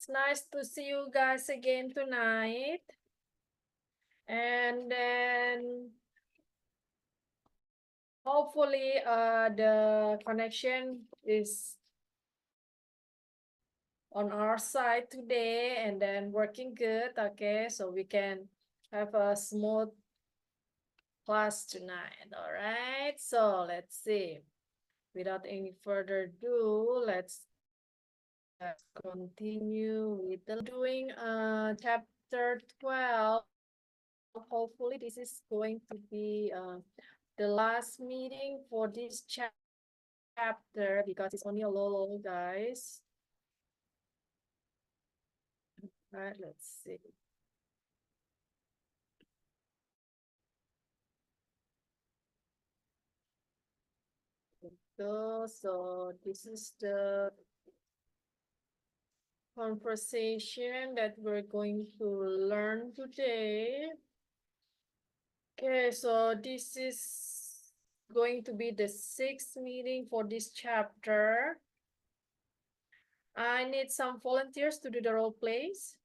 It's nice to see you guys again tonight. And then hopefully the connection is on our side today and then working good. Okay, so we can have a smooth class tonight. All right, so let's see. Without any further ado, let's continue with the doing chapter 12. Hopefully this is going to be the last meeting for this chapter because it's only a little, guys. All right, let's see. So this is the conversation that we're going to learn today. Okay, so this is going to be the 6th meeting for this chapter. I need some volunteers to do the role plays.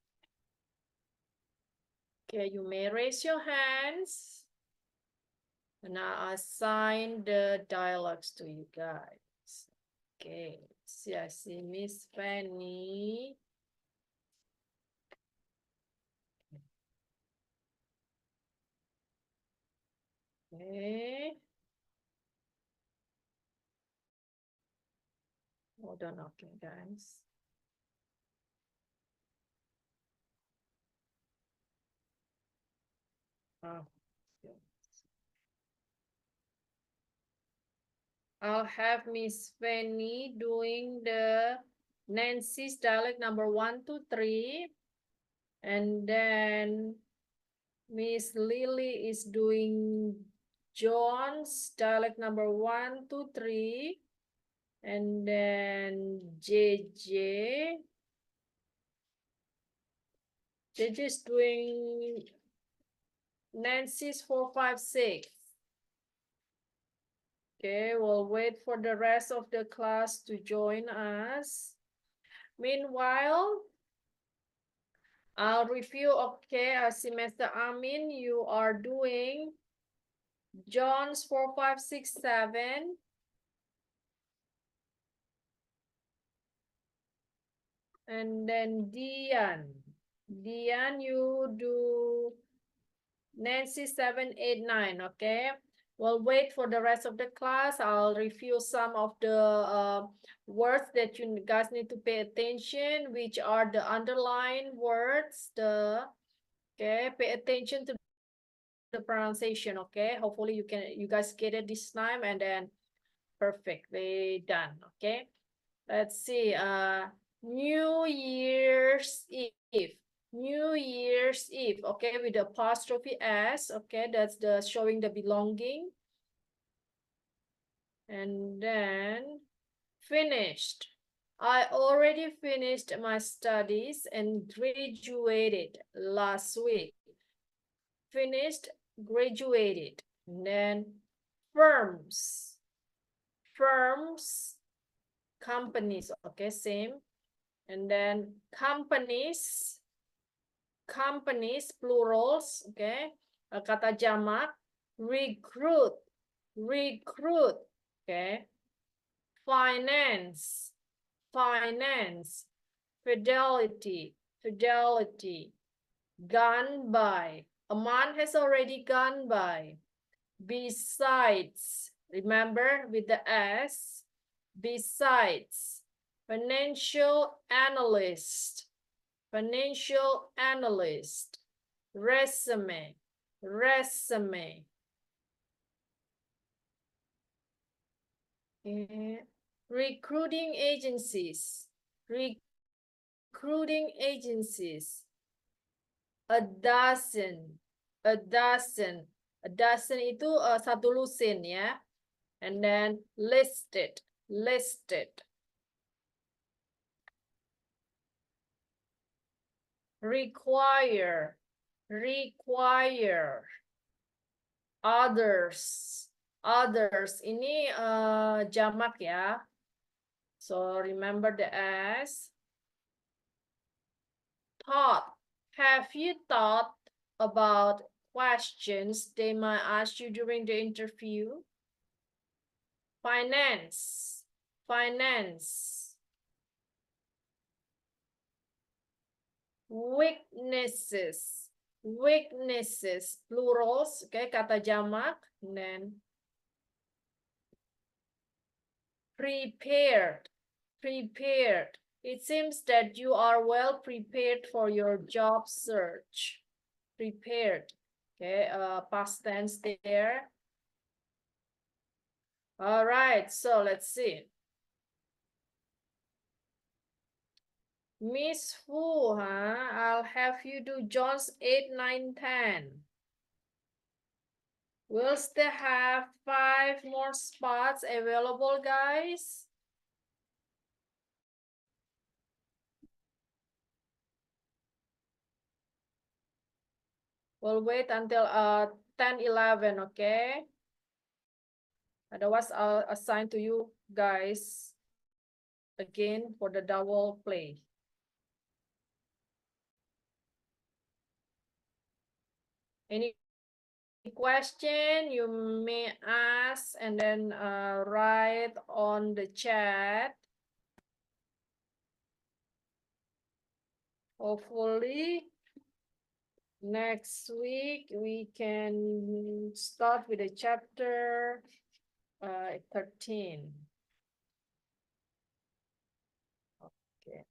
Okay, you may raise your hands. And I assign the dialogues to you guys. Okay, see, I see Miss Fanny. Okay. Hold on, okay, guys. Oh, I'll have Miss Fanny doing the Nancy's dialect number 1 to 3. And then Miss Lily is doing John's dialect number 1 to 3. And then JJ is doing Nancy's 4, 5, 6. Okay, we'll wait for the rest of the class to join us. Meanwhile, I'll review, okay, Semester Amin, you are doing John's 4, 5, 6, 7. And then Dian, you do Nancy 7, 8, 9, okay? We'll wait for the rest of the class. I'll review some of the words that you guys need to pay attention, which are the underlined words, okay, pay attention to the pronunciation, okay? Hopefully you guys get it this time and then perfectly done, okay? Let's see, New Year's Eve. New Year's Eve, okay, with the apostrophe S, okay, that's the showing the belonging. And then finished. I already finished my studies and graduated last week. Finished, graduated. And then firms. Firms, companies, okay, same. And then companies, plurals, okay. Kata jamak, recruit, okay. Finance, fidelity, gone by. A month has already gone by. Besides, remember with the S, besides. Financial analyst, resume, recruiting agencies, a dozen itu satu lusin ya. And then listed. Require, others ini jamak ya. So remember the S. Have you thought about questions they might ask you during the interview? Finance. Weaknesses, plurals, okay, kata jamak, and then prepared. It seems that you are well prepared for your job search. Prepared, okay, past tense there. All right, so let's see. Miss Fu, I'll have you do John's 8, 9, 10. We'll still have 5 more spots available, guys. We'll wait until 10, 11, okay? Otherwise, I'll assign to you guys again for the double play. Any question you may ask and then write on the chat. Hopefully, next week we can start with the chapter 13. Okay.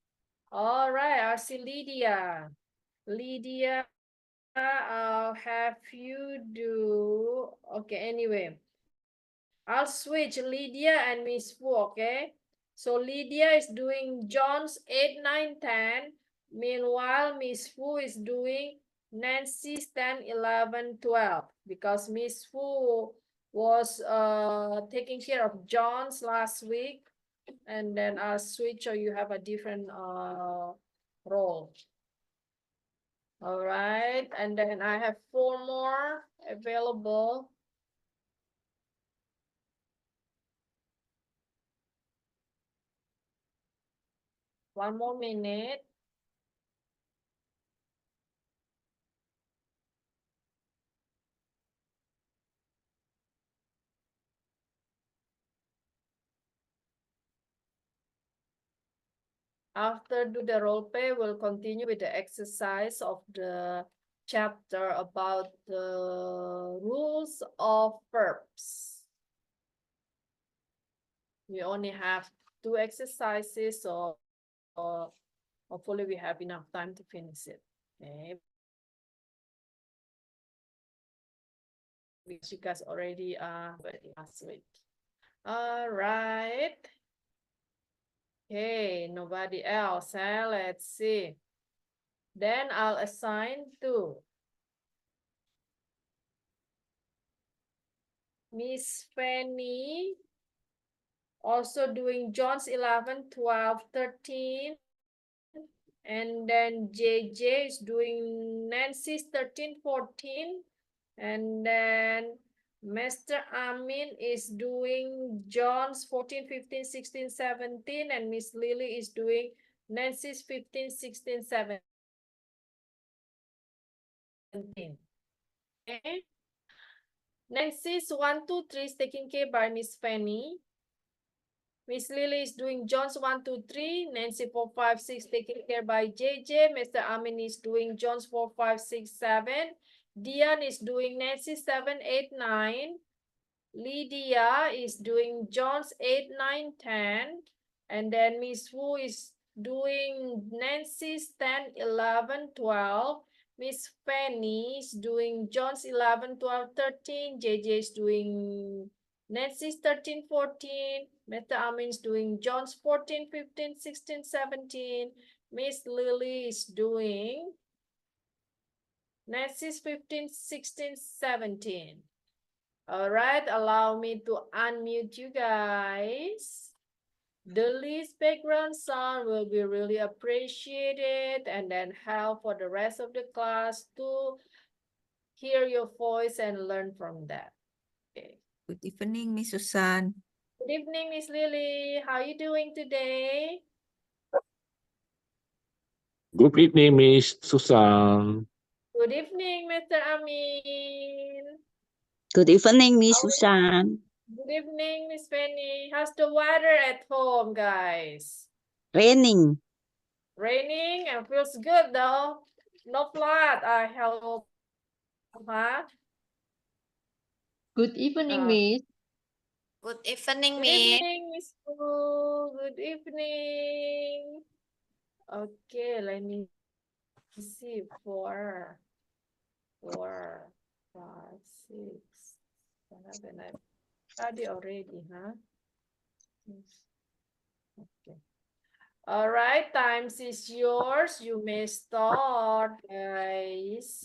All right, I see Lydia. Lydia, I'll have you do, okay, anyway. I'll switch Lydia and Miss Fu, okay? So Lydia is doing John's 8, 9, 10. Meanwhile, Miss Fu is doing Nancy's 10, 11, 12. Because Miss Fu was taking care of John's last week. And then I'll switch so you have a different role. All right, and then I have 4 more available. One more minute. After do the role play, we'll continue with the exercise of the chapter about the rules of verbs. We only have 2 exercises, so hopefully we have enough time to finish it. Okay. Which you guys already last week. All right. Okay, nobody else, huh? Let's see. Then I'll assign to Miss Fanny, also doing John's 11, 12, 13. And then JJ is doing Nancy's 13, 14. And then Mr. Amin is doing John's 14, 15, 16, 17. And Miss Lily is doing Nancy's 15, 16, 17. Okay. Nancy's 1, 2, 3 is taken care by Miss Fanny. Miss Lily is doing John's 1, 2, 3. Nancy 4, 5, 6 taken care by JJ. Mr. Amin is doing John's 4, 5, 6, 7. Dian is doing Nancy 7, 8, 9. Lydia is doing John's 8, 9, 10. And then Miss Wu is doing Nancy's 10, 11, 12. Miss Fanny is doing John's 11, 12, 13. JJ is doing Nancy's 13, 14. Mr. Amin is doing John's 14, 15, 16, 17. Miss Lily is doing Nancy's 15, 16, 17. All right, allow me to unmute you guys. The least background sound will be really appreciated and then help for the rest of the class to hear your voice and learn from that. Okay. Good evening, Miss Susan. Good evening, Miss Lily. How are you doing today? Good evening, Miss Susan. Good evening, Mr. Amin. Good evening, Miss Susan. Good evening, Miss Penny. How's the weather at home, guys? Raining. Raining and feels good though. No flood, I hope. Huh? Good evening, Uh, Miss. Good evening, Good Miss. evening, Miss Pooh. Good evening. Okay, let me see. 4, 5, 6, 7. I study already, huh? Okay. All right, times is yours. You may start, guys.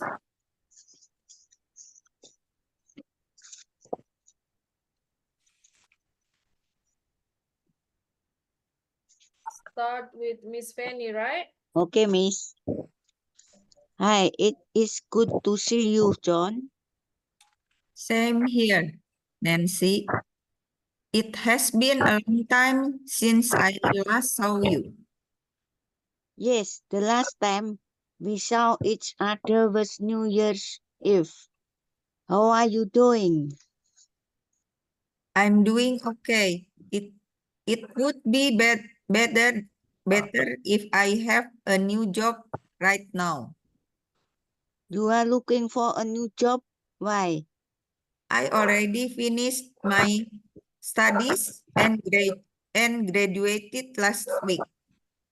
Start with Miss Penny, right? Okay, Miss. Hi, it is good to see you, John. Same here, Nancy. It has been a long time since I last saw you. Yes, the last time we saw each other was New Year's Eve. How are you doing? I'm doing okay. It would be better if I have a new job right now. You are looking for a new job? Why? I already finished my studies and graduated last week.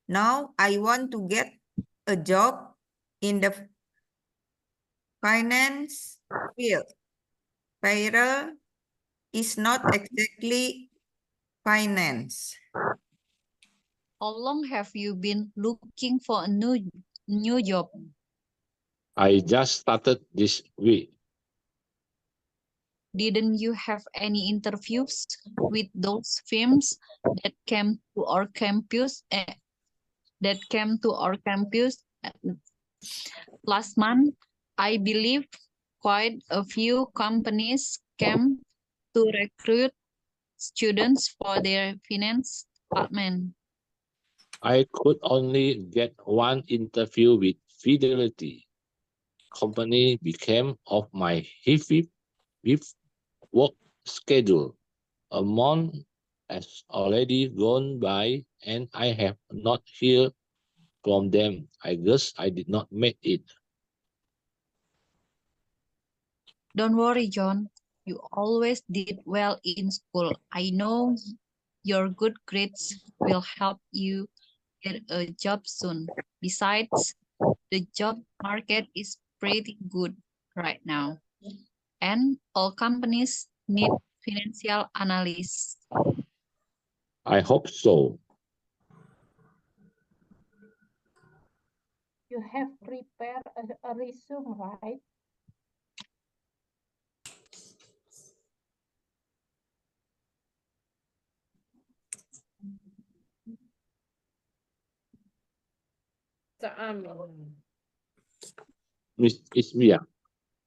Now I want to get a job in the finance field. Payroll is not exactly finance. How long have you been looking for a new job? I just started this week. Didn't you have any interviews with those firms that came to our campus? Last month? I believe quite a few companies came to recruit students for their finance department. I could only get one interview with Fidelity. Company became of my heavy work schedule. A month has already gone by and I have not heard from them. I guess I did not make it. Don't worry, John. You always did well in school. I know your good grades will help you get a job soon. Besides, the job market is pretty good right now, and all companies need financial analysts. I hope so. You have prepared a resume, right? Mr. Amin. Miss Ismia,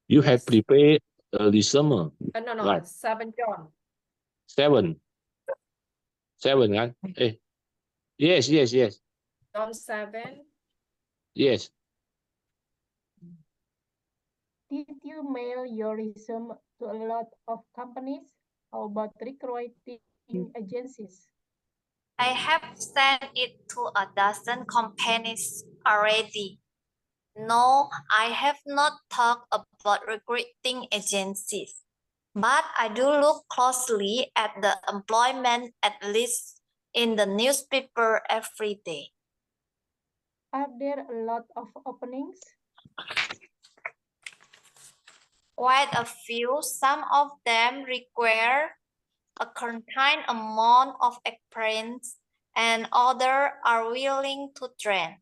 you have Yes. prepared a resume. No, Right. 7 John. 7 kan? Yes. John 7. Yes. Did you mail your resume to a lot of companies? How about recruiting agencies? I have sent it to a dozen companies already. No, I have not talked about recruiting agencies, but I do look closely at the employment at least in the newspaper every day. Are there a lot of openings? Quite a few. Some of them require a certain amount of experience, and others are willing to train.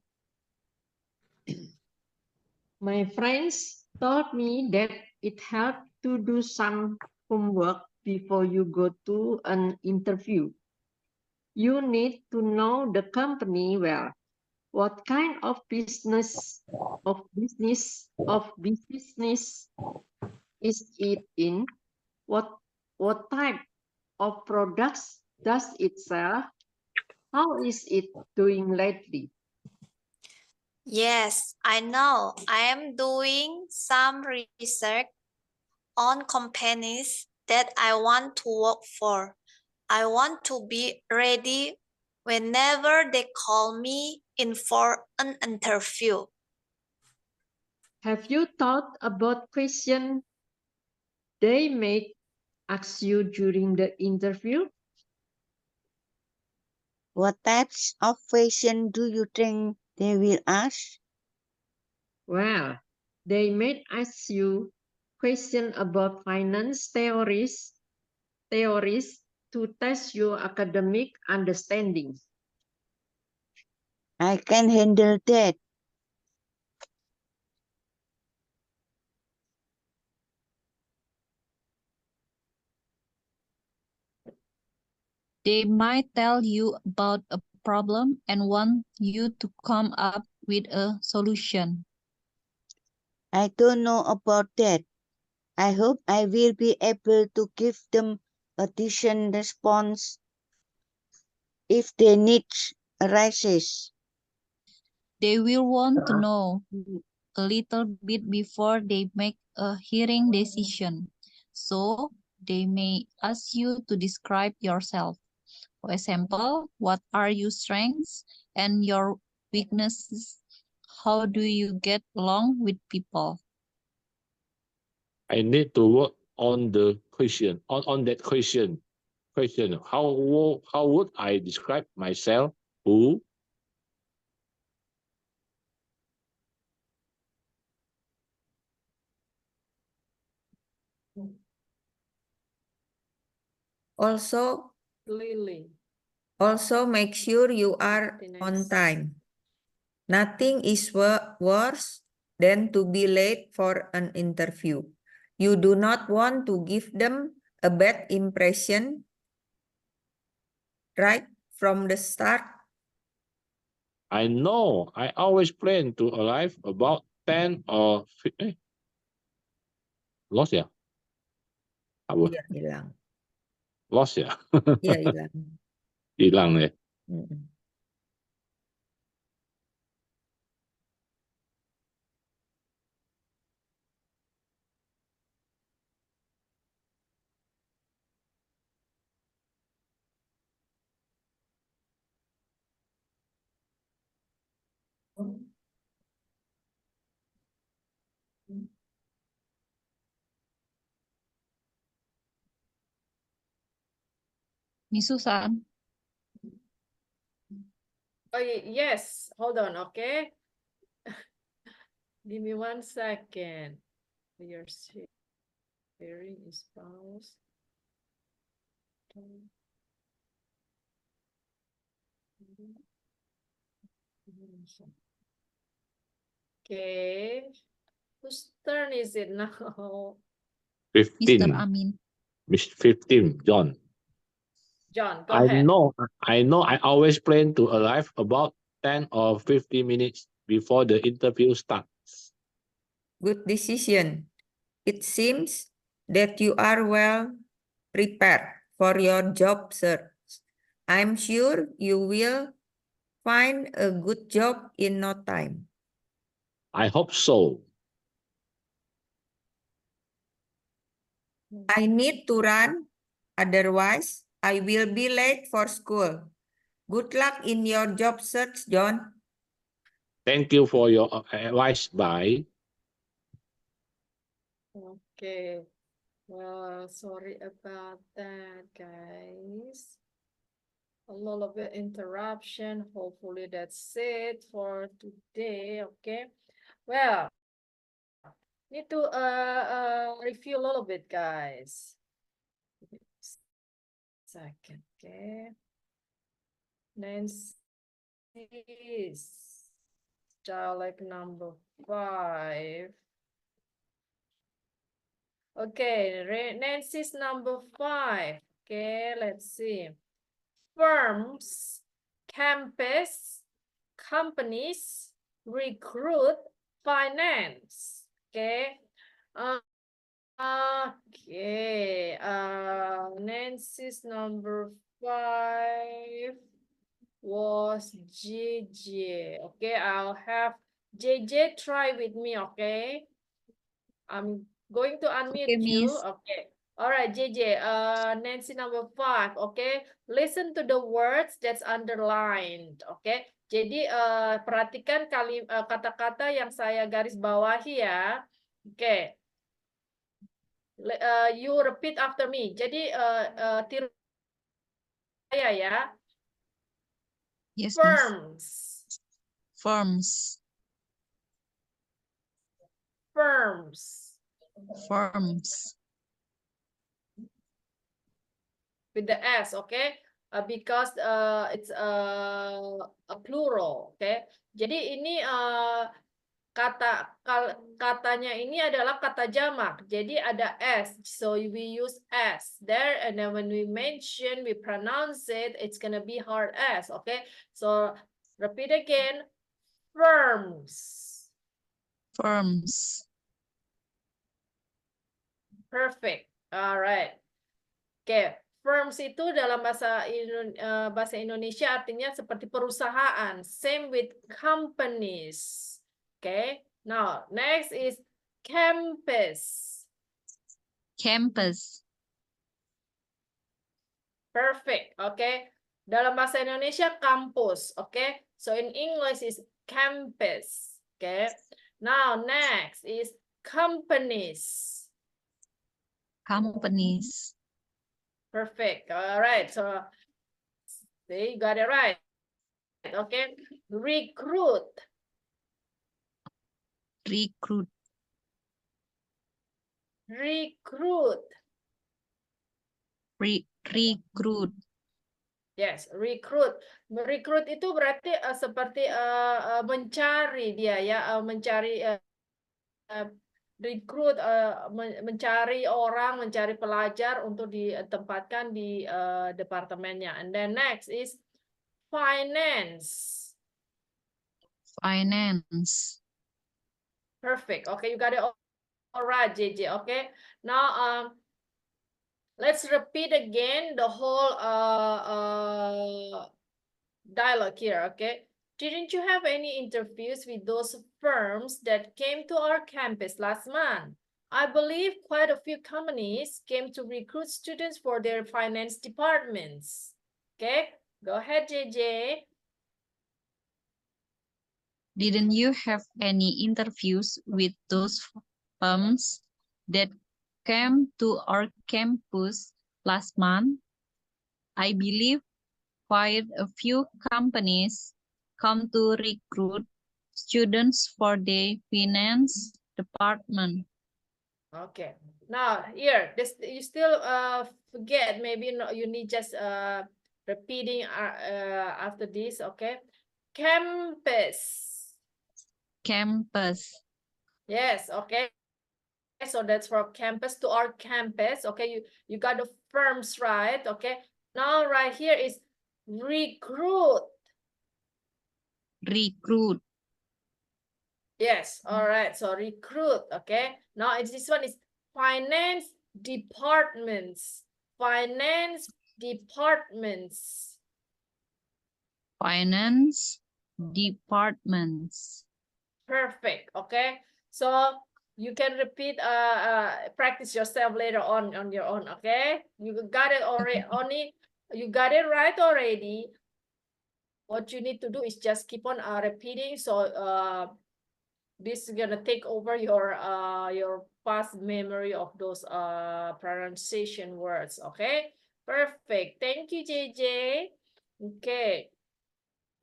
My friends told me that it helped to do some homework before you go to an interview. You need to know the company well. What kind of business is it in? What type of products does it sell? How is it doing lately? Yes, I know. I am doing some research on companies that I want to work for. I want to be ready whenever they call me in for an interview. Have you thought about questions they may ask you during the interview? What types of questions do you think they will ask? Well, they may ask you questions about finance theories to test your academic understanding. I can handle that. They might tell you about a problem and want you to come up with a solution. I don't know about that. I hope I will be able to give them a decent response if they need arises. They will want to know a little bit before they make a hearing decision. So they may ask you to describe yourself. For example, what are your strengths and your weaknesses? How do you get along with people? I need to work on the question, on that question. How would I describe myself? Who? Also, Lily. make sure you are on 59. time. Nothing is worse than to be late for an interview. You do not want to give them a bad impression right from the start. I know. I always plan to arrive about 10 or 15. Lost ya? Apa? Iya, hilang. Lost ya? Iya, hilang. Hilang ya. Mm-mm. Miss Susan, Oh, yes. Hold on, okay? Give me 1 second. Your sharing is paused. Okay. Whose turn is it now? 15. Mr. Amin. Miss 15, John. John, go I ahead. know. I always plan to arrive about 10 or 15 minutes before the interview starts. Good decision. It seems that you are well prepared for your job search. I'm sure you will find a good job in no time. I hope so. I need to run, otherwise I will be late for school. Good luck in your job search, John. Thank you for your advice. Bye. Okay. Well, sorry about that, guys. A little bit interruption. Hopefully that's it for today. Okay. Well, need to review a little bit, guys. Second, okay. Nancy's dialect number 5. Okay, Nancy's number 5. Okay, let's see. Firms, campus, companies, recruit, finance. Okay. Okay. Nancy's number 5 was JJ. Okay, I'll have JJ, try with me, okay? I'm going to unmute Okay, you. Miss. Okay. All right, JJ. Nancy number 5. Okay. Listen to the words that's underlined. Okay. Jadi perhatikan kata-kata yang saya garis bawahi ya. Oke. You repeat after me. Jadi tiru saya ya. Yes, Miss. Firms. Firms. Firms. Firms. With the S, okay? Because it's a plural, okay? Jadi ini katanya ini adalah kata jamak. Jadi ada S, so we use S there, and then when we pronounce it, it's gonna be hard S, okay? So repeat again, firms. Firms. Perfect. All right. Oke, firms itu dalam bahasa Indonesia artinya seperti perusahaan. Same with companies. Okay. Now, next is campus. Campus. Perfect. Okay. Dalam bahasa Indonesia kampus. Okay. So in English is campus. Okay. Now, next is companies. Companies. Perfect. All right. So, see, you got it right. Okay. Recruit. Recruit. Recruit. Recruit. Yes, recruit. Recruit itu berarti seperti mencari dia ya, mencari recruit, mencari orang, mencari pelajar untuk ditempatkan di departemennya. And then next is finance. Finance. Perfect. Okay, you got it all right, JJ. Okay. Now, let's repeat again the whole dialogue here. Okay. Didn't you have any interviews with those firms that came to our campus last month? I believe quite a few companies came to recruit students for their finance departments. Okay, go ahead, JJ. Didn't you have any interviews with those firms that came to our campus last month? I believe quite a few companies come to recruit students for their finance department. Okay. Now here, you still forget. Maybe you need just repeating after this. Okay. Campus. Campus. Yes. Okay. So that's from campus to our campus. Okay. You got the firms right. Okay. Now right here is recruit. Recruit. Yes. All right. So recruit. Okay. Now this one is finance departments. Finance departments. Finance departments. Perfect. Okay. So you can repeat, practice yourself later on your own. Okay. You got it already. You got it right already. What you need to do is just keep on repeating. So this is gonna take over your past memory of those pronunciation words. Okay. Perfect. Thank you, JJ. Okay.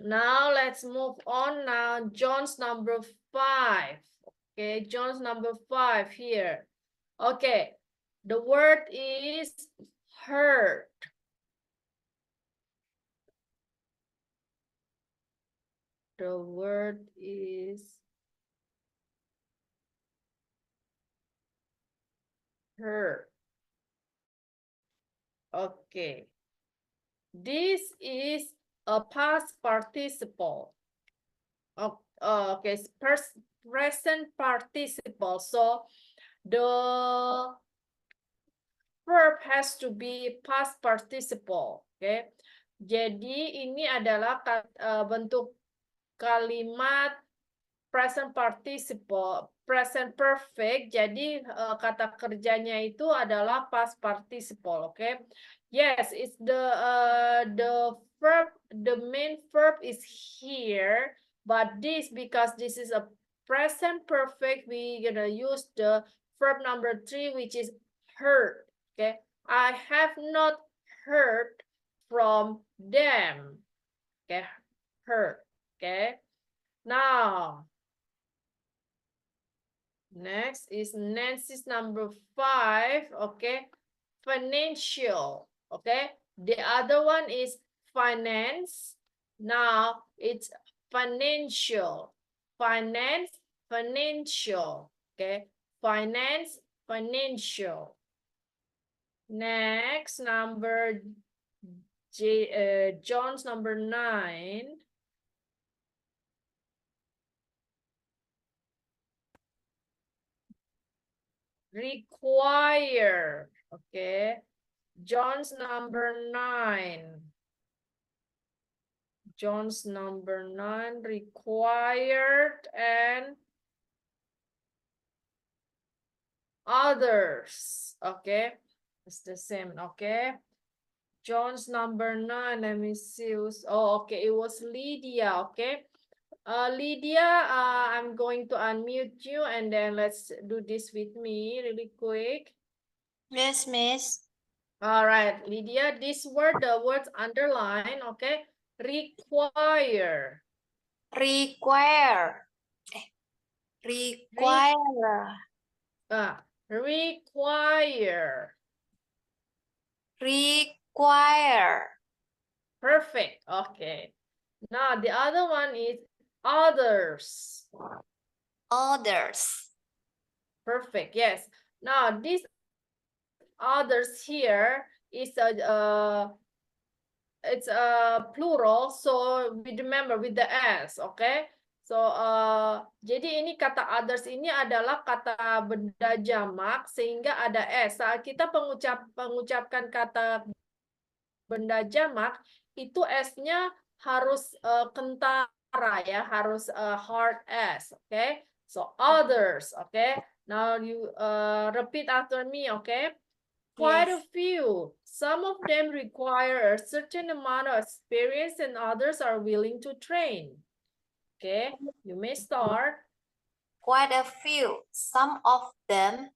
Now let's move on now. John's number 5. Okay, John's number 5 here. Okay, the word is heard. The word is heard. Okay. This is a past participle. Okay, present participle. So the verb has to be past participle. Okay. Jadi ini adalah bentuk kalimat present participle, present perfect. Jadi kata kerjanya itu adalah past participle, okay? Yes, it's the verb, the main verb is here, but this, because this is a present perfect, we gonna use the verb number 3, which is heard, okay? I have not heard from them, okay? Heard, okay? Now, next is Nancy's number 5, okay? Financial, okay? The other one is finance. Now, it's financial. Finance, financial, okay? Finance, financial. Next, number John's number 9. Require, okay? John's number 9. John's number 9, required and others, okay? It's the same, okay? John's number 9, let me see. Oh, okay, it was Lydia, okay? Lydia, I'm going to unmute you and then let's do this with me really quick. Yes, Miss. All right, Lydia, this word, the words underline, okay? Require. Require. Require. Require. Require. Perfect. Okay. Now the other one is others. Others. Perfect. Yes. Now this others here is it's a plural, so we remember with the s, okay? So jadi ini kata others ini adalah kata benda jamak sehingga ada s. Saat kita mengucapkan kata benda jamak itu s-nya harus kentara ya, harus hard s, okay? So others, okay? Now you repeat after me, okay? Quite a few. Some of them require a certain amount of experience and others are willing to train. Okay, you may start. Quite a few. Some of them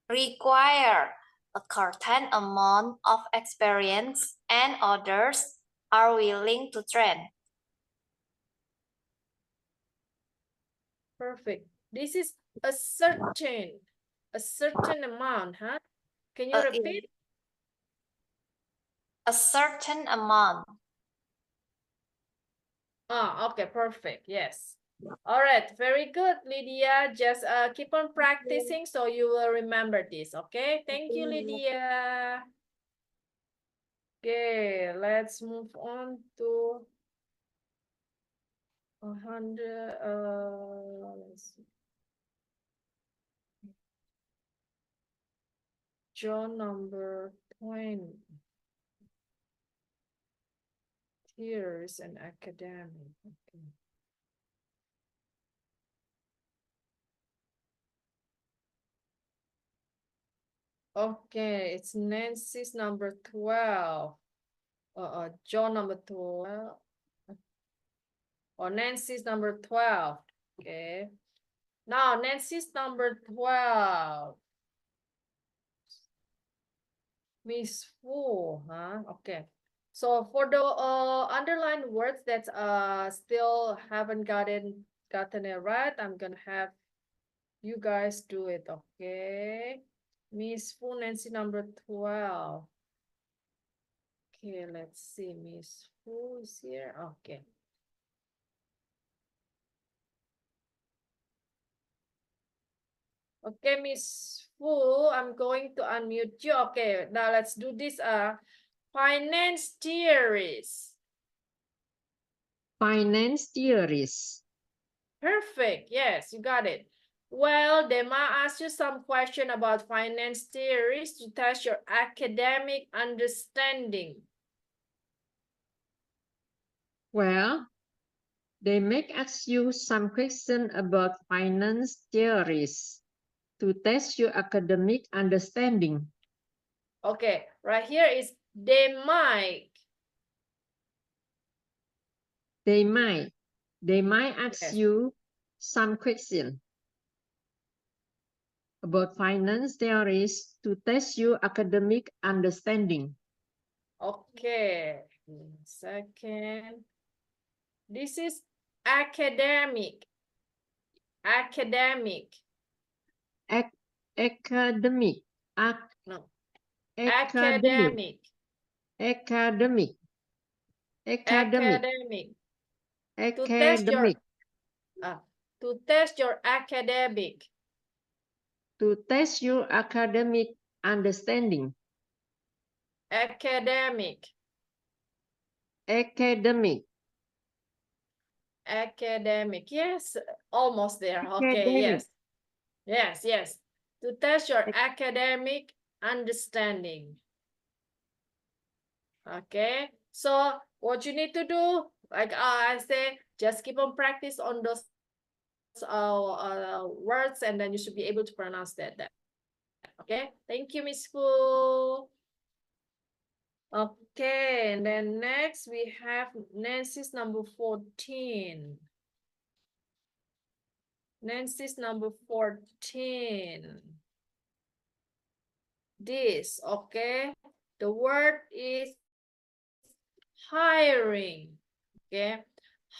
require a certain amount of experience and others are willing to train. Perfect. This is a certain amount, huh? Can you repeat? A certain amount. Okay, perfect. Yes. All right, very good, Lydia. Just keep on practicing so you will remember this, okay? Thank you, Lydia. Okay, let's move on to 100. Let's see. John number 20. Tears and academic. Okay. Okay, it's Nancy's number 12. John number 12. Or Nancy's number 12. Okay. Now Nancy's number 12. Miss Fu, huh? Okay. So for the underlined words that still haven't gotten it right, I'm gonna have you guys do it, okay? Miss Fu, Nancy number 12. Okay, let's see. Miss Fu is here. Okay. Okay, Miss Fu, I'm going to unmute you. Okay, now let's do this. Finance theories. Finance theories. Perfect. Yes, you got it. Well, they might ask you some question about finance theories to test your academic understanding. Well, They make ask you some question about finance theories to test your academic understanding. Okay, right here is they might. They might ask Yes. you some question about finance theories to test your academic understanding. Okay, second. This is academic. Academic. Academic. No. Academic. Academic. Academic. Academic. To test your Academic. to test your academic. To test your academic understanding. Academic. Academic. Academic. Yes, almost there. Okay, Academic. yes. Yes, yes. To test your academic understanding. Okay, so what you need to do, like I say, just keep on practice on those words, and then you should be able to pronounce that. Okay, thank you, Miss Fu. Okay, and then next we have Nancy's number 14. Nancy's number 14. This, okay, the word is hiring. Okay,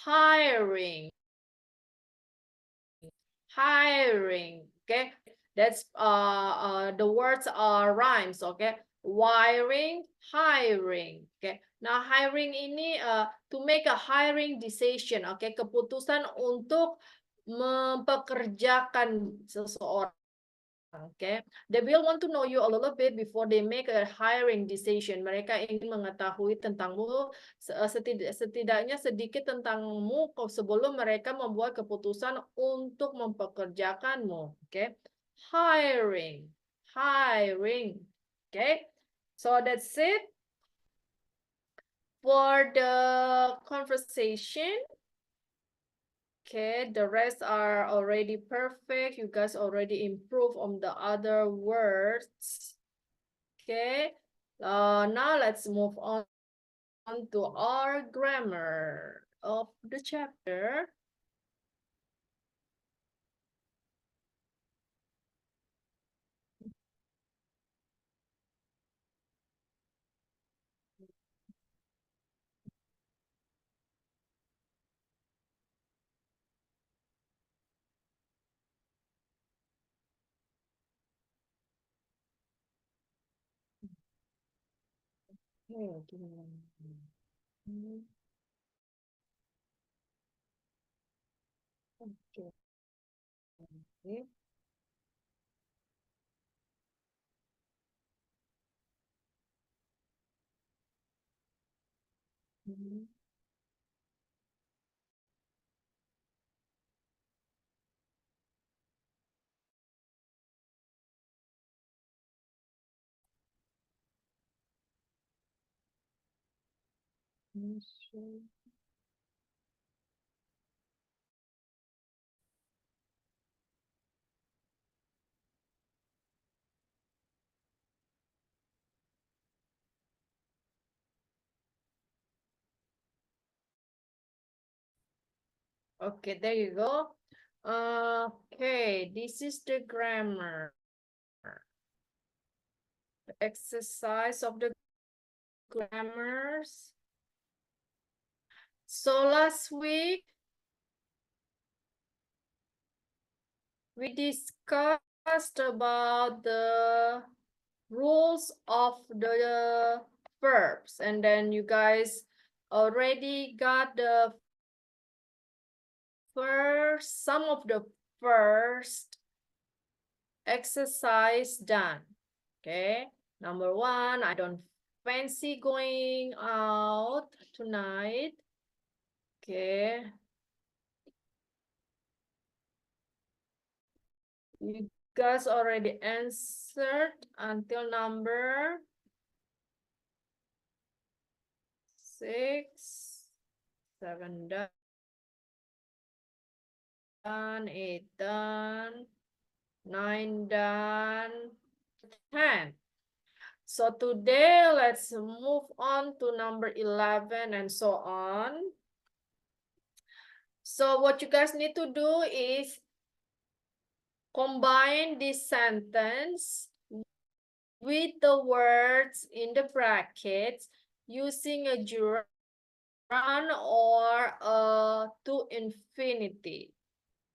hiring. Hiring. Okay, that's the words are rhymes. Okay, wiring, hiring. Okay, now hiring ini to make a hiring decision. Okay, keputusan untuk mempekerjakan seseorang. Okay, they will want to know you a little bit before they make a hiring decision. Mereka ingin mengetahui tentangmu, setidaknya sedikit tentangmu sebelum mereka membuat keputusan untuk mempekerjakanmu. Okay, hiring, hiring. Okay, so that's it for the conversation. Okay, the rest are already perfect. You guys already improved on the other words. Okay, now let's move on to our grammar of the chapter. Okay. Okay. Okay, there you go. Okay, this is the grammar. The exercise of the grammars. So last week, we discussed about the rules of the verbs, and then you guys already got the some of the first exercise done. Okay, number one, I don't fancy going out tonight. Okay, you guys already answered until number 6, 7 done. done, 8 done, 9 done, 10. So today, let's move on to number 11 and so on. So what you guys need to do is combine this sentence with the words in the brackets using a gerund or to infinity.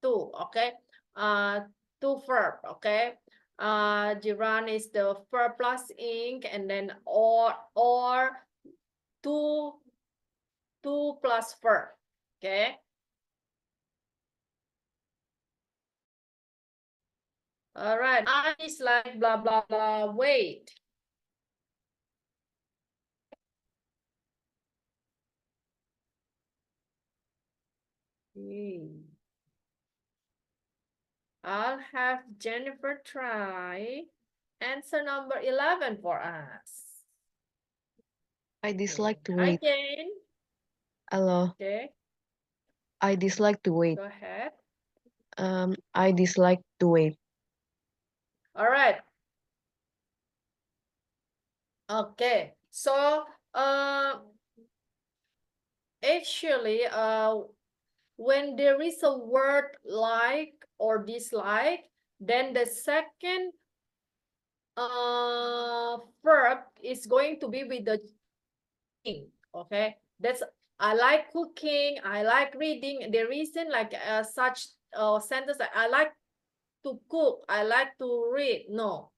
To, okay? To verb, okay? Gerund is the verb plus ing, and then or to plus verb, okay? All right, I is like blah, blah, blah, wait. I'll have Jennifer try answer number 11 for us. I dislike to Hi, wait. Jane. Hello. Okay, I dislike to wait. go ahead. I dislike to wait. All right. Okay, so actually when there is a word like or dislike, then the second verb is going to be with the ing. Okay, that's I like cooking, I like reading. There isn't like such sentence like I like to cook, I like to read. No.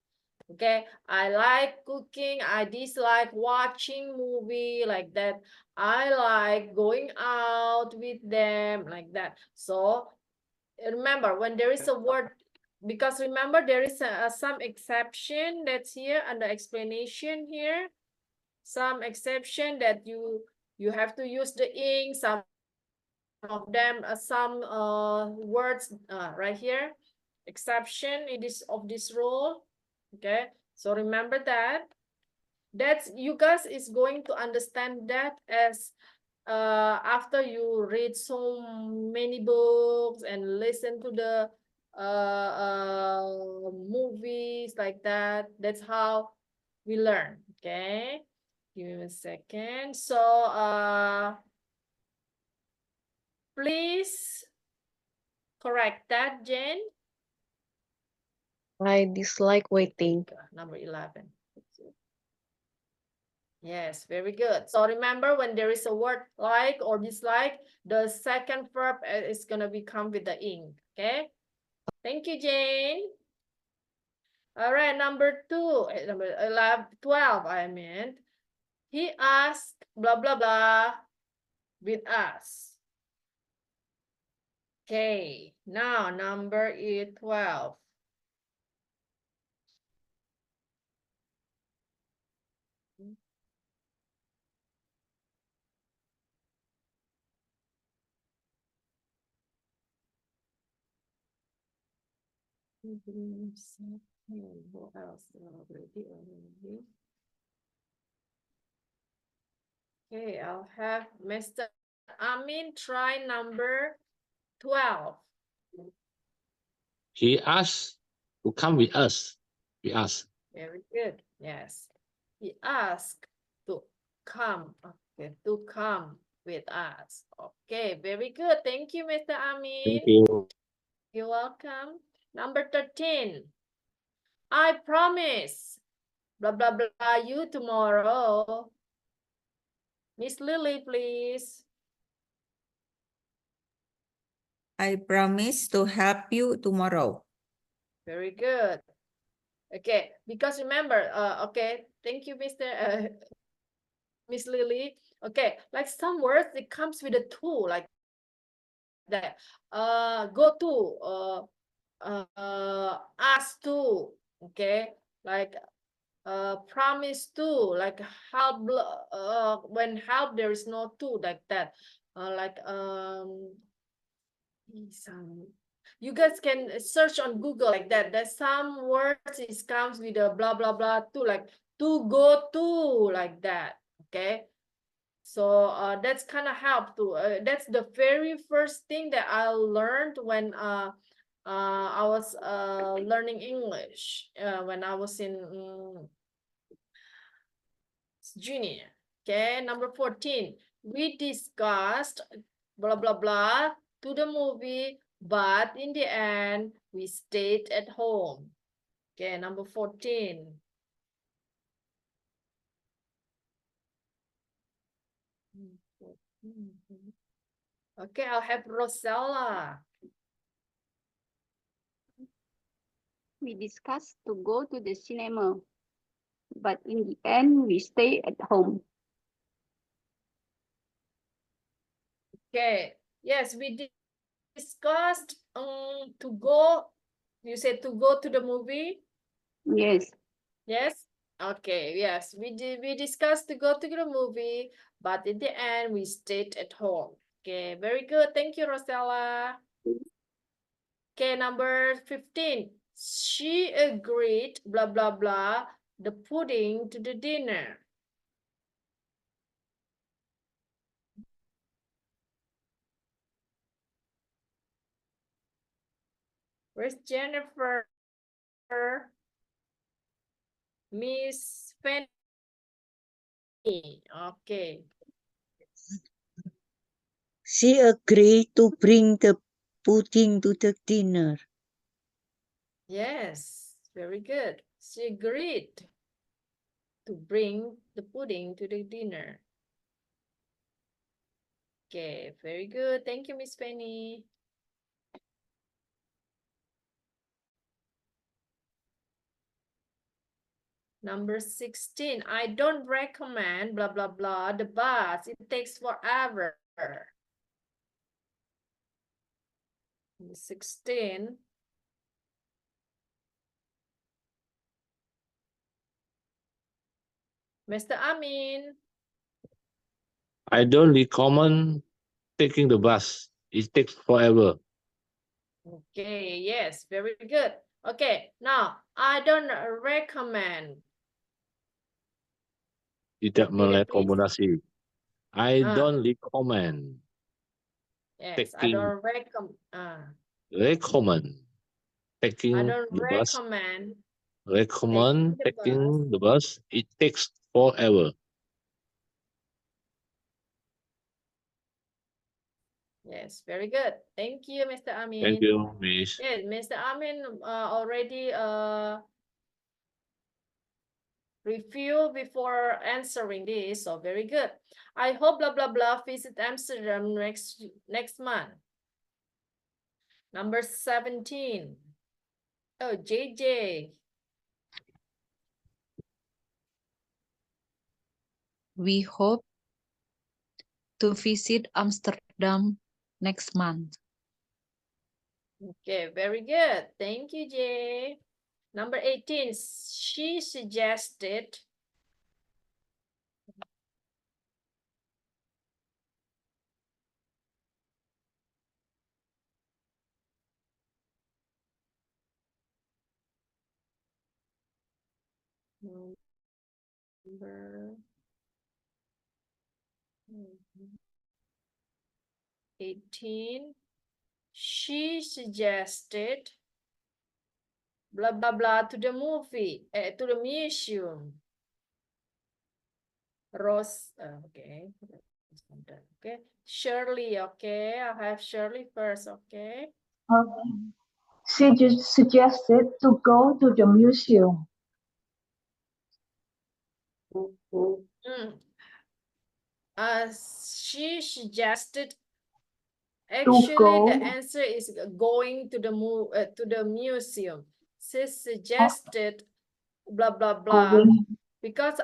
Okay, I like cooking, I dislike watching movie, like that. I like going out with them, like that. So remember, when there is a word, because remember there is some exception that's here under explanation here. Some exception that you have to use the ing. Some of them some words right here, exception it is of this rule. Okay, so remember that. That's you guys is going to understand that as after you read so many books and listen to the movies, like that. That's how we learn. Okay, give me a second. So please correct that, Jen. I dislike waiting. Number 11. Yes, very good. So remember, when there is a word like or dislike, the second verb is going to become with the ing. Okay. Thank you, Jane. All right, number 2, number 11, 12, I meant. He asked blah, blah, blah with us. Okay, now number 12. What else? Okay, I'll have Mr. Amin try number 12. He asked to come with us. We asked. Very good. Yes. He asked to come. Okay, to come with us. Okay, very good. Thank you, Mr. Amin. Thank you. You're welcome. Number 13. I promise. Blah, blah, blah. You tomorrow. Miss Lily, please. I promise to help you tomorrow. Very good. Okay, because remember, okay, thank you, Mr. Miss Lily. Okay, like some words, it comes with a to, like that. Go to, ask to, okay, like promise to, like help, when help there is no to, like that. Like some, you guys can search on Google like that. There's some words it comes with a blah blah blah to, like to go to, like that. Okay, So that's kind of help to. That's the very first thing that I learned when I was learning English when I was in junior. Okay, number 14. We discussed blah blah blah to the movie, but in the end we stayed at home. Okay, number 14. Okay, I'll have Rosella. We discussed to go to the cinema, but in the end, we stay at home. Okay, yes, we discussed to go. You said to go to the movie? Yes. Yes. Okay, yes, we discussed to go to the movie, but in the end we stayed at home. Okay, very good. Thank you, Rosella. Okay, number 15. She agreed, blah, blah, blah, the pudding to the dinner. Where's Jennifer? Miss Fanny. Okay. She agreed to bring the pudding to the dinner. Yes, very good. She agreed to bring the pudding to the dinner. Okay, very good. Thank you, Miss Penny. Number 16. I don't recommend blah blah blah the bus. It takes forever. 16. Mr. Amin. I don't recommend taking the bus. It takes forever. Okay, yes, very good. Okay, now I don't recommend. Tidak Repeat it, please. merekomendasi. I Ah. don't recommend. Yes, I Taking don't recommend taking I don't the bus. recommend Recommend taking the taking the bus. It takes forever. Yes, very good. Thank you, Mr. Amin. Thank you, Miss. Yes, Mr. Amin already review before answering this, so very good. I hope blah blah blah visit Amsterdam next month. Number 17. Oh, JJ. We hope to visit Amsterdam next month. Okay, very good. Thank you, Jay. Number 18. She suggested number 18. She suggested blah blah blah to the movie, to the museum. Rose, okay. Okay, Shirley, okay. I have Shirley first, okay. Okay. She just suggested to go to the museum. She suggested. Actually, the answer is going to the museum. She suggested blah blah blah because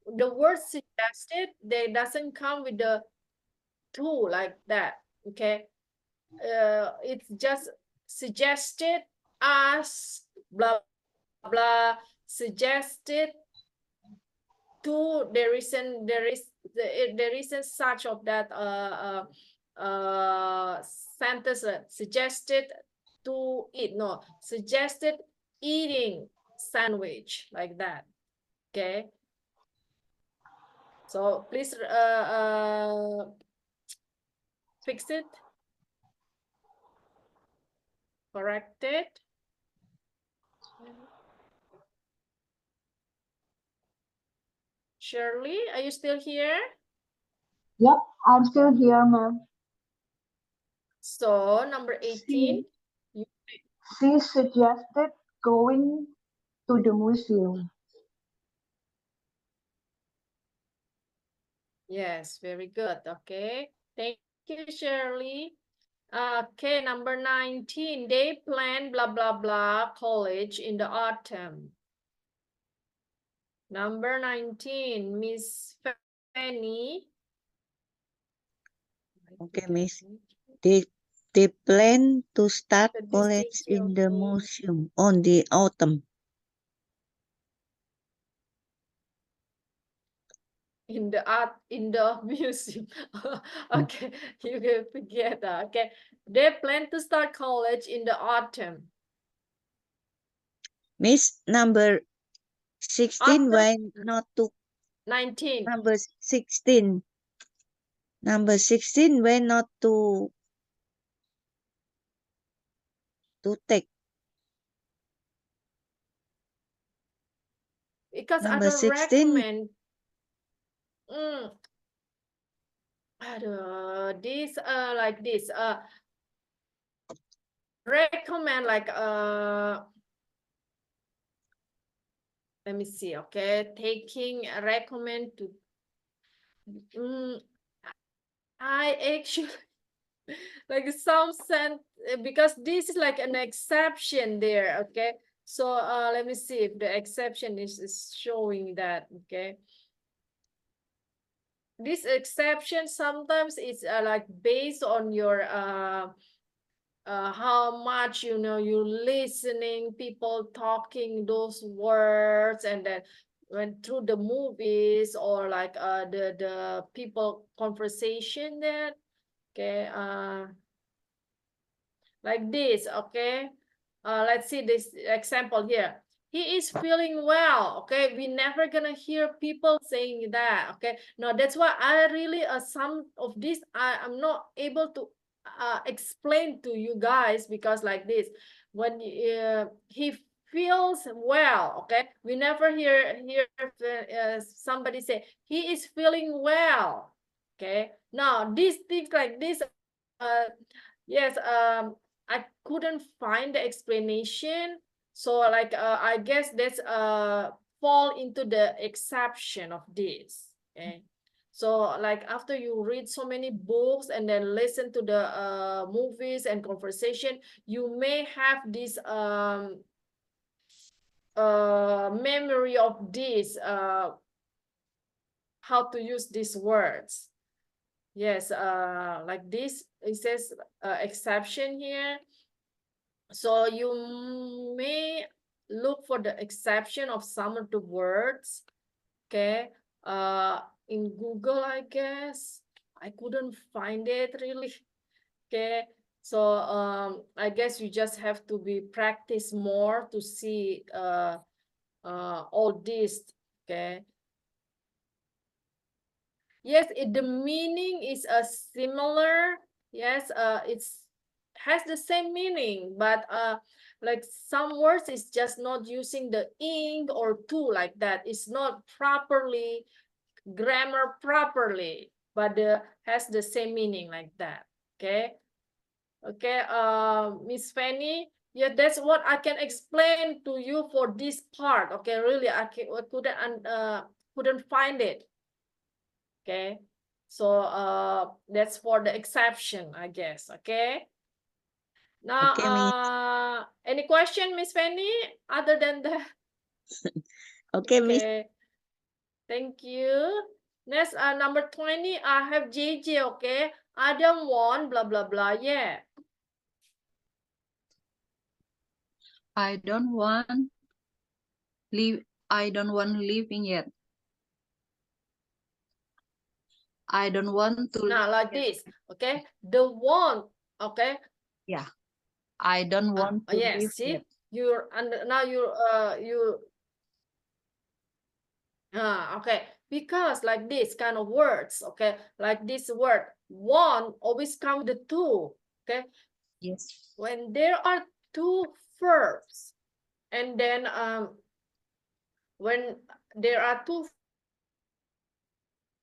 the word suggested they doesn't come with the to like that. Okay, it's just suggested as blah blah suggested to there isn't such of that sentence suggested to eat, no, suggested eating sandwich like that. Okay, So please fix it, correct it. Shirley, are you still here? Yep, I'm still here, ma'am. So number 18. She suggested going to the museum. Yes, very good. Okay. Thank you, Shirley. Okay, number 19. They plan blah, blah, blah college in the autumn. Number 19, Miss Fanny. Okay, Miss. They plan to start This college in the teacher, museum on the autumn. in the museum. Okay, you can forget that. Okay, they plan to start college in the autumn. Miss, number 16, Autumn? why not to 19. number 16? Number 16, why not to take? Because I Number don't 16. recommend. This like this recommend like let me see. Okay, taking recommend to I actually like some sense because this is like an exception there. Okay, so let me see if the exception is showing that. Okay, this exception sometimes it's like based on your how much you listening people talking those words, and then when through the movies or like the people conversation there. Okay, like this. Okay, let's see this example here. He is feeling well. Okay, we never gonna hear people saying that. Okay, no, that's why I really some of this I'm not able to explain to you guys, because like this, when he feels well. Okay, we never hear somebody say he is feeling well. Okay, now these things like this, yes, I couldn't find the explanation. So like I guess that's fall into the exception of this. Okay. So like after you read so many books and then listen to the movies and conversation, you may have this memory of this how to use these words. Yes, like this, it says exception here. So you may look for the exception of some of the words. Okay, in Google, I guess. I couldn't find it really. Okay, so I guess you just have to be practice more to see all this. Okay. Yes, the meaning is similar. Yes, it's has the same meaning, but like some words is just not using the ing or to like that. It's not properly grammar properly, but has the same meaning like that. Okay, okay, Miss Fanny. Yeah, that's what I can explain to you for this part. Okay, really, I couldn't find it. Okay, so that's for the exception, I guess. Okay, now Okay, Miss. any question, Miss Fanny, other than that? Okay, Miss. Okay, thank you. Next, number 20, I have JJ. Okay, Adam want blah blah blah. Yeah, I don't want living yet. I don't want to now like this. Okay, the want. Okay, yeah. I don't want to live yes, see, yet. you're and now you okay, Because like this kind of words, okay, like this word one always come with the two, okay. Yes. When there are two verbs, and then when there are two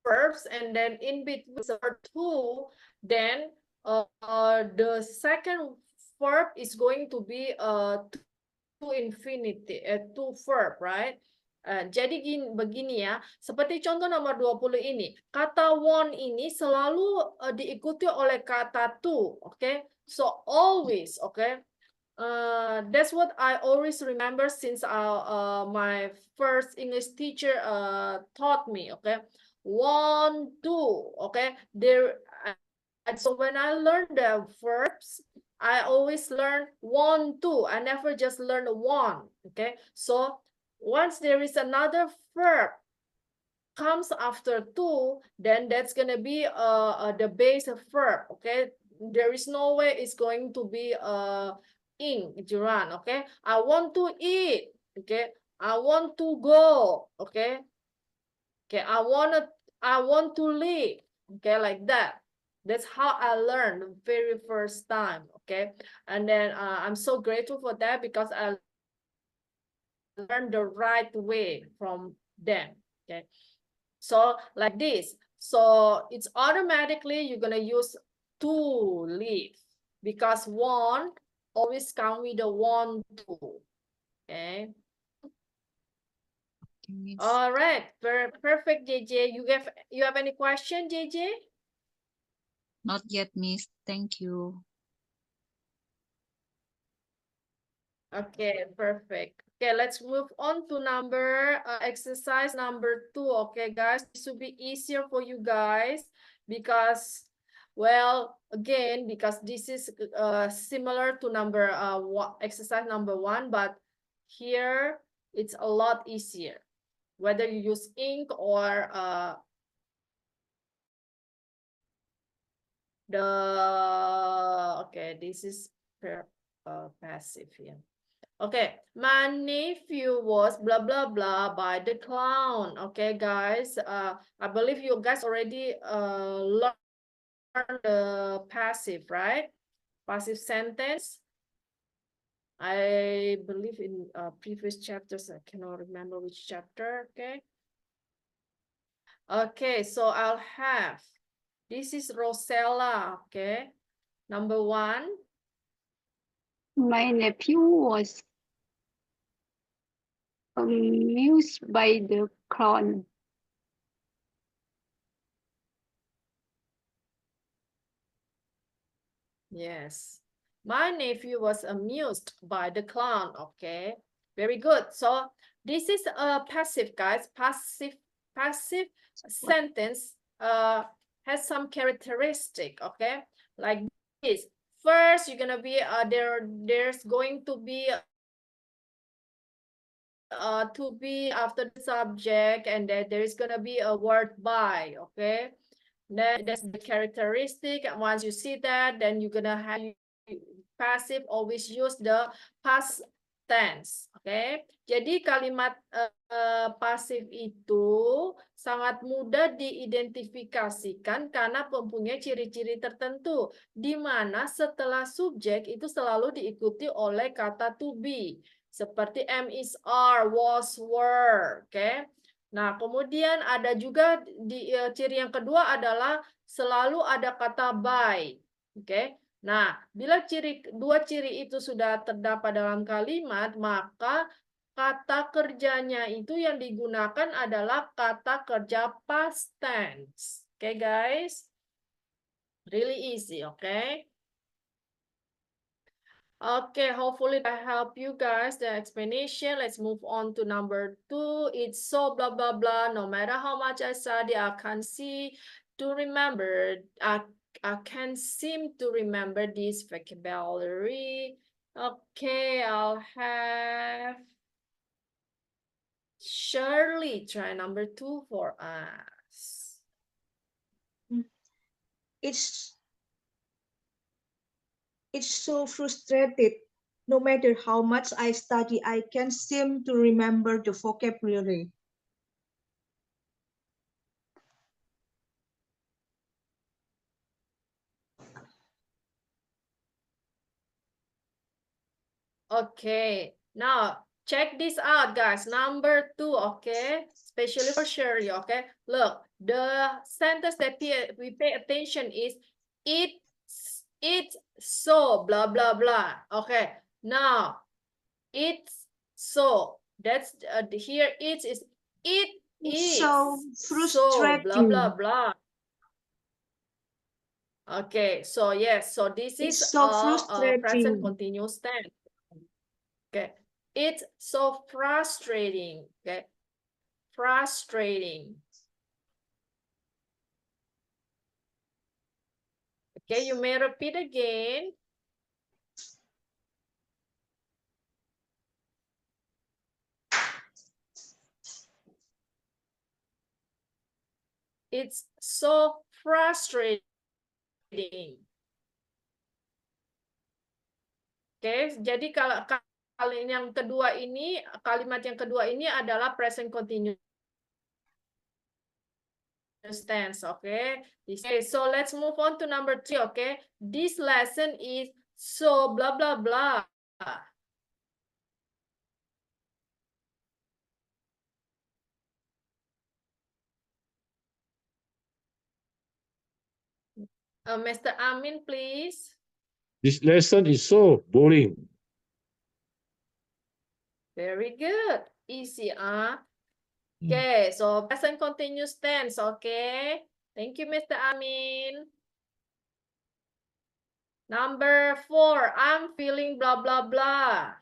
verbs, and then in between the word two, then the second verb is going to be to infinity, to verb, right? Jadi begini ya, seperti contoh nomor 20 ini, kata want ini selalu diikuti oleh kata to, okay? So always, okay? That's what I always remember since my first English teacher taught me, okay? Want to, okay? So when I learned the verbs, I always learn want to. I never just learn one, okay? So once there is another verb comes after to, then that's gonna be the base verb, okay? There is no way it's going to be ing, Juran, okay? I want to eat, okay? I want to go, okay? Okay, I want to live, okay, like that. That's how I learned the very first time, okay? And then I'm so grateful for that because I learned the right way from them, okay? So like this. So it's automatically you're gonna use to live because want always come with the want to, okay? All right, perfect, JJ. You have any question, JJ? Not yet, Miss. Thank you. Okay, perfect. Okay, let's move on to exercise number 2. Okay, guys, this will be easier for you guys because, well, again, because this is similar to exercise number 1, but here it's a lot easier. Whether you use ink or this is passive here. Okay, my nephew was blah blah blah by the clown. Okay, guys, I believe you guys already learned the passive, right? Passive sentence. I believe in previous chapters. I cannot remember which chapter. Okay. Okay, so I'll have. This is Rosella. Okay, number 1. My nephew was amused by the clown. Yes. My nephew was amused by the clown. Okay, very good. So this is a passive, guys. Passive sentence has some characteristic. Okay, like this. First, you're gonna be there's going to be after the subject, and then there is gonna be a word by. Okay, that's the characteristic. And once you see that, then you're gonna have passive always use the past tense. Okay, jadi kalimat pasif itu sangat mudah diidentifikasikan karena mempunyai ciri-ciri tertentu, di mana setelah subjek itu selalu diikuti oleh kata to be, seperti am, is, are, was, were. Oke. Nah, kemudian ada juga ciri yang kedua adalah selalu ada kata by. Oke. Nah, bila dua ciri itu sudah terdapat dalam kalimat, maka kata kerjanya itu yang digunakan adalah kata kerja past tense. Oke, guys? Really easy, okay? Okay, hopefully that help you guys the explanation. Let's move on to number 2. It's so blah blah blah. No matter how much I study, I can't see to remember. I can't seem to remember this vocabulary. Okay, I'll have Shirley try number 2 for us. It's so frustrated. No matter how much I study, I can't seem to remember the vocabulary. Okay, now check this out, guys. Number 2, okay? Especially for Sherry, okay? Look, the sentence that we pay attention is it's so blah blah blah. Okay, now it's so. That's here. It is So so blah blah frustrating. blah. Okay, so yes, so this is It's so a present frustrating. continuous tense. Okay, it's so frustrating. Okay, frustrating. Okay, you may repeat again. It's so frustrating. Oke, jadi kalau yang kedua ini, kalimat yang kedua ini adalah present continuous tense, okay? Okay, so let's move on to number 3, okay? This lesson is so blah blah blah. Mr. Amin, please. This lesson is so boring. Very good. Easy, Okay, so present continuous tense, okay? Thank you, Mr. Amin. Number 4, I'm feeling blah, blah, blah.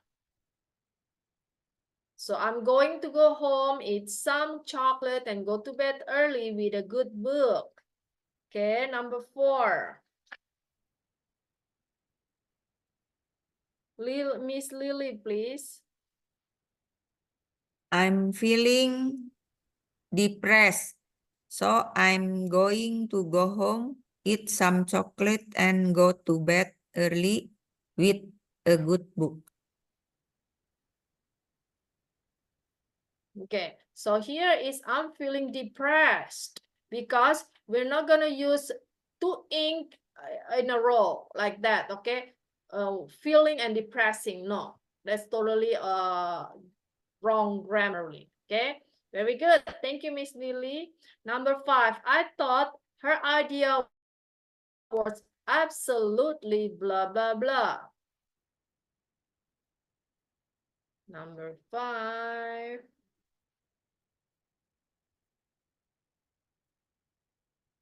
So I'm going to go home, eat some chocolate, and go to bed early with a good book. Okay, number 4. Miss Lily, please. I'm feeling depressed. So I'm going to go home, eat some chocolate, and go to bed early with a good book. Okay, so here is I'm feeling depressed because we're not going to use two ink in a row like that, okay? Feeling and depressing, no. That's totally wrong grammarly, okay? Very good. Thank you, Miss Lily. Number 5, I thought her idea was absolutely blah, blah, blah. Number 5.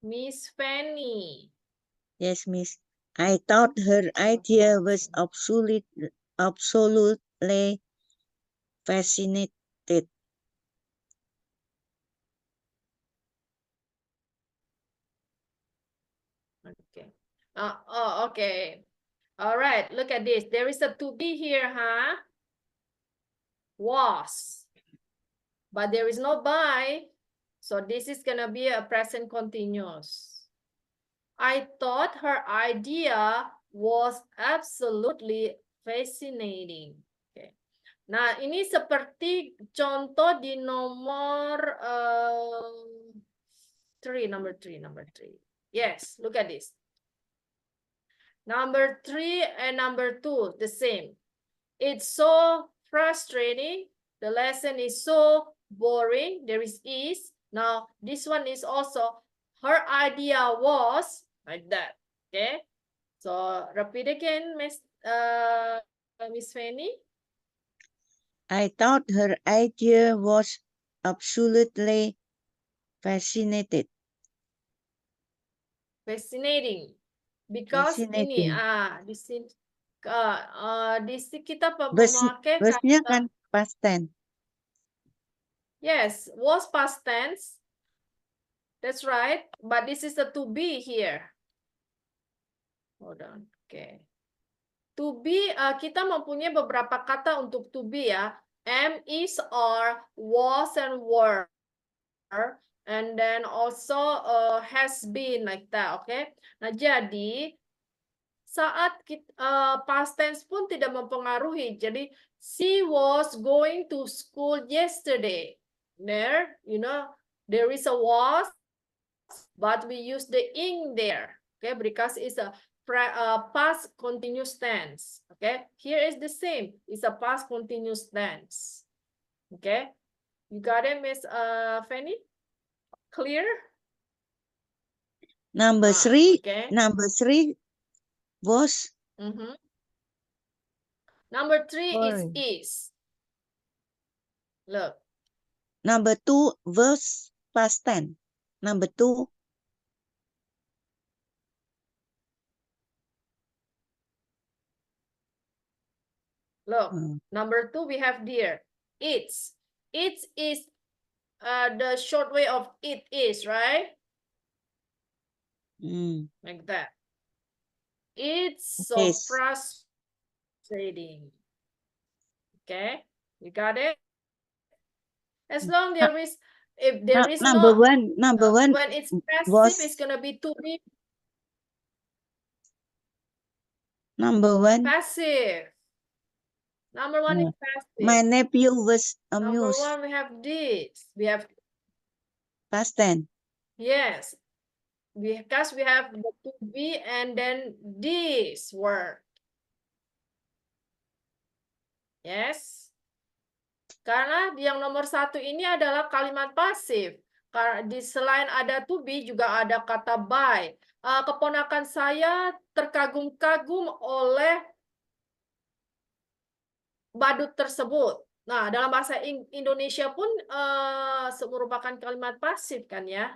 Miss Fanny. Yes, Miss. I thought her idea was absolutely fascinated. Okay. Okay. All right. Look at this. There is a to be here, huh? Was. But there is no by. So this is going to be a present continuous. I thought her idea was absolutely fascinating. Okay. Nah, ini seperti contoh di nomor 3, number 3. Yes, look at this. Number 3 and number 2, the same. It's so frustrating. The lesson is so boring. There is. Now, this one is also, her idea was, like that. Okay. So, repeat again, Miss Fanny. I thought her idea was absolutely fascinated. Fascinating. Because ini, di sini kita memakai Verse-nya kan past tense. Yes, was past tense. That's right. But this is the to be here. Hold on. Okay. To be, kita mempunyai beberapa kata untuk to be ya. Am, is, are, was, and were. And then also has been like that. Okay. Nah, jadi saat past tense pun tidak mempengaruhi. Jadi, she was going to school yesterday. There, there is a was, but we use the ing there. Okay, because it's a past continuous tense. Okay, here is the same. It's a past continuous tense. Okay, you got it, Miss Fanny? Clear? Number three. Okay. Number three was. Number 3 Sorry. is. Look. Number 2 was past tense. Number 2. Look, number 2 we have there. It's. It is the short way of it is, right? Like that. It's so Yes. frustrating. Okay, you got it? As long there is, if there is number no, one, when it's passive, was it's gonna be to be number 1. passive. Number 1 is passive. My nephew was Number amused. 1 we have this. We have Past tense. yes. Because we have the to be and then this word. Yes. Karena yang nomor 1 ini adalah kalimat pasif. Karena di selain ada to be juga ada kata by. Keponakan saya terkagum-kagum oleh badut tersebut. Nah, dalam bahasa Indonesia pun merupakan kalimat pasif kan ya.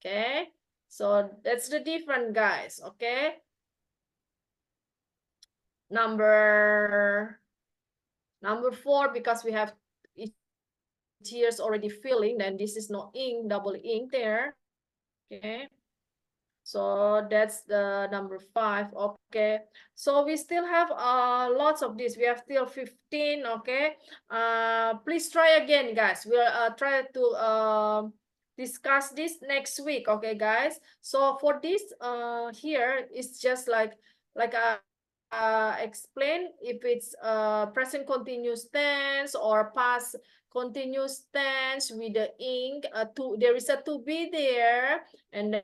Okay, so that's the different, guys. Okay, number 4, because we have tears already filling, then this is no ink, double ink there. Okay, so that's the number 5. Okay, so we still have lots of this. We have still 15. Okay, please try again, guys. We'll try to discuss this next week. Okay, guys. So for this here, it's just like explain if it's present continuous tense or past continuous tense with the ink. There is a to be there, and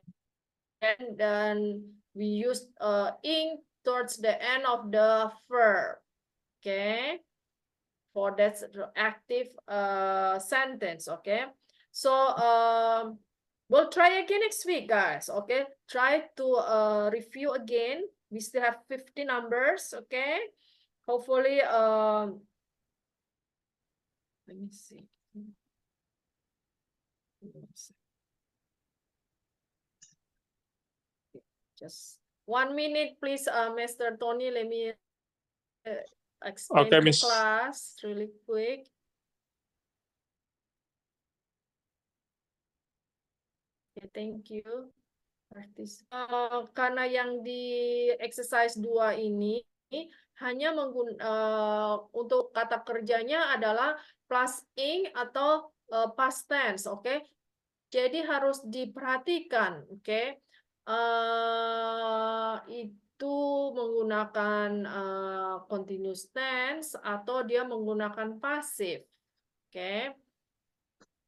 then we use ink towards the end of the verb. Okay, for that active sentence. Okay, so we'll try again next week, guys. Okay, try to review again. We still have 50 numbers. Okay, hopefully let me see. Just 1 minute, please, Mr. Tony. Let me explain Okay, to Miss. class really quick. Okay, thank you. Karena yang di exercise 2 ini hanya untuk kata kerjanya adalah plus ing atau past tense, oke? Jadi harus diperhatikan, oke? Itu menggunakan continuous tense atau dia menggunakan pasif, oke?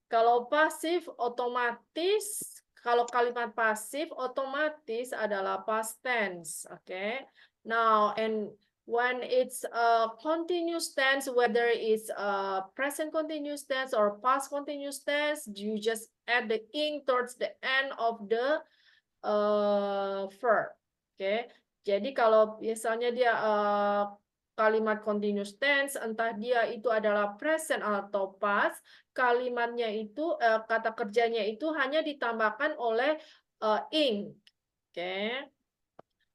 Kalau pasif otomatis, kalau kalimat pasif otomatis adalah past tense, okay? Now, and when it's a continuous tense, whether it's a present continuous tense or past continuous tense, you just add the ing towards the end of the verb, okay? Jadi kalau misalnya dia kalimat continuous tense, entah dia itu adalah present atau past, kalimatnya itu, kata kerjanya itu hanya ditambahkan oleh ing. Okay.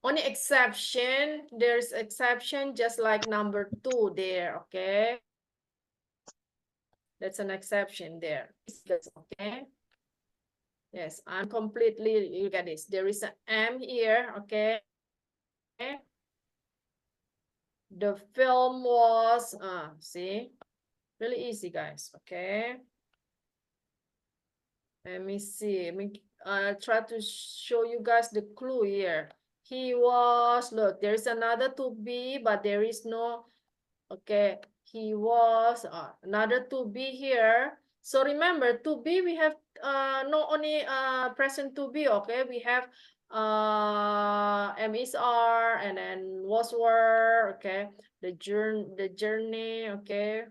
Only exception, there's exception just like number 2 there. Okay. That's an exception there. Okay. Yes, I'm completely, you get this. There is an M here. Okay. The film was, see, really easy, guys. Okay. Let me see. Try to show you guys the clue here. He was, look, there is another to be, but there is no, okay. He was, another to be here. So remember, to be, we have not only present to be, okay. We have M is R, and then was were, okay. The journey, okay.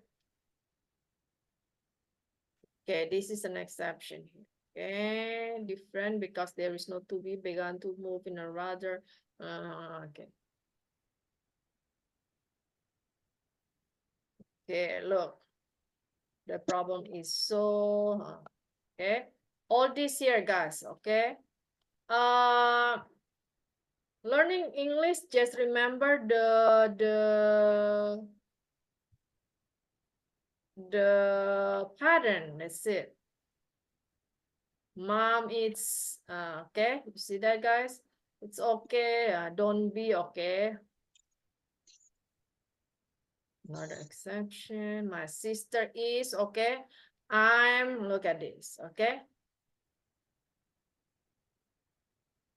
Okay, this is an exception here. Okay, different because there is no to be began to move in a rather. Okay. Okay, look. The problem is so, okay. All this here, guys, okay. Learning English, just remember the pattern. That's it. Mom, it's okay. You see that, guys? It's okay. Don't be okay. Not an exception. My sister is okay. Look at this, okay?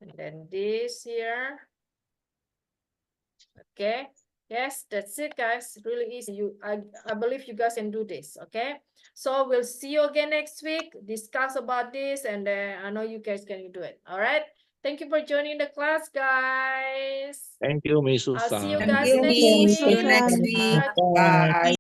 And then this here. Okay. Yes, that's it, guys. Really easy. I believe you guys can do this, okay? So we'll see you again next week. Discuss about this, and I know you guys can do it. All right. Thank you for joining the class, guys. Thank you, Miss I'll see you Susan. guys Thank you, next Miss. week. See you next week. Bye. Bye.